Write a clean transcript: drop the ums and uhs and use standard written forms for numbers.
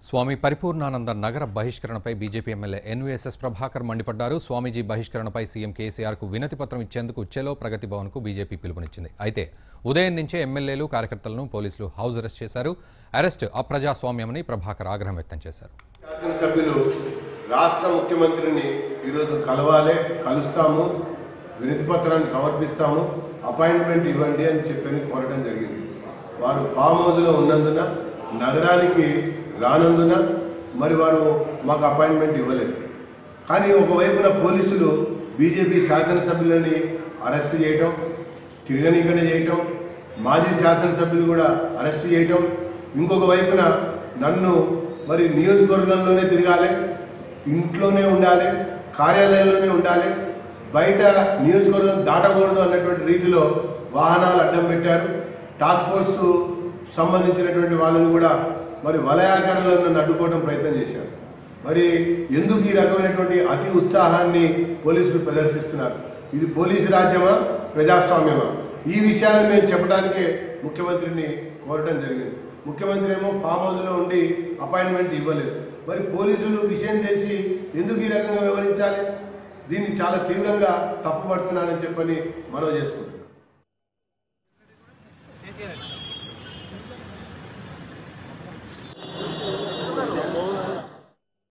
స్వామి పరిపూర్ణానంద నగర బహిష్కరణపై BJP MLA NVSS Prabhakar మండిపడ్డారు. స్వామీజీ బహిష్కరణపై CM కేసీఆర్కు వినతి పత్రం ఇచ్చేందుకు చెలో ప్రగతి భవన్కు బీజేపీ పిలుపునిచ్చింది. అయితే ఉదయం నుంచే ఎమ్మెల్యేలు కార్యకర్తలను పోలీసులు హౌస్ అరెస్ట్ చేశారు. అరెస్ట్ అప్రజాస్వామ్యమని ప్రభాకర్ ఆగ్రహం వ్యక్తం చేశారు. శాసనసభ్యులు రాష్ట్ర ముఖ్యమంత్రిని ఈరోజు కలుస్తాము, వినతి పత్రాన్ని సమర్పిస్తాము, అపాయింట్మెంట్ ఇవ్వండి అని చెప్పని కోరడం జరిగింది. వారు ఫామ్ హౌస్లో ఉన్నందున నగరానికి రానందున మరి వారు మాకు అపాయింట్మెంట్ ఇవ్వలేదు. కానీ ఒకవైపున పోలీసులు బీజేపీ శాసనసభ్యులని అరెస్ట్ చేయటం, తిరగనీకరణ చేయటం, మాజీ శాసనసభ్యులు కూడా అరెస్ట్ చేయటం, ఇంకొక వైపున నన్ను మరి నియోజకవర్గంలోనే తిరగాలి, ఇంట్లోనే ఉండాలి, కార్యాలయంలోనే ఉండాలి, బయట నియోజకవర్గం దాటకూడదు అన్నటువంటి రీతిలో వాహనాలు అడ్డం పెట్టారు. టాస్క్ ఫోర్స్ సంబంధించినటువంటి వాళ్ళని కూడా మరి వలయాకరణలో నన్ను అడ్డుకోవడం ప్రయత్నం చేశారు. మరి ఎందుకు ఈ రకమైనటువంటి అతి ఉత్సాహాన్ని పోలీసులు ప్రదర్శిస్తున్నారు? ఇది పోలీసు రాజ్యమా, ప్రజాస్వామ్యమా? ఈ విషయాలను మేము చెప్పడానికే ముఖ్యమంత్రిని కోరడం జరిగింది. ముఖ్యమంత్రి ఏమో ఫామ్ హౌస్లో ఉండి అపాయింట్మెంట్ ఇవ్వలేదు. మరి పోలీసులు విషయం తెలిసి ఎందుకు ఈ రకంగా వివరించాలి? దీన్ని చాలా తీవ్రంగా తప్పుపడుతున్నానని చెప్పని మనవి చేసుకుంటున్నాను.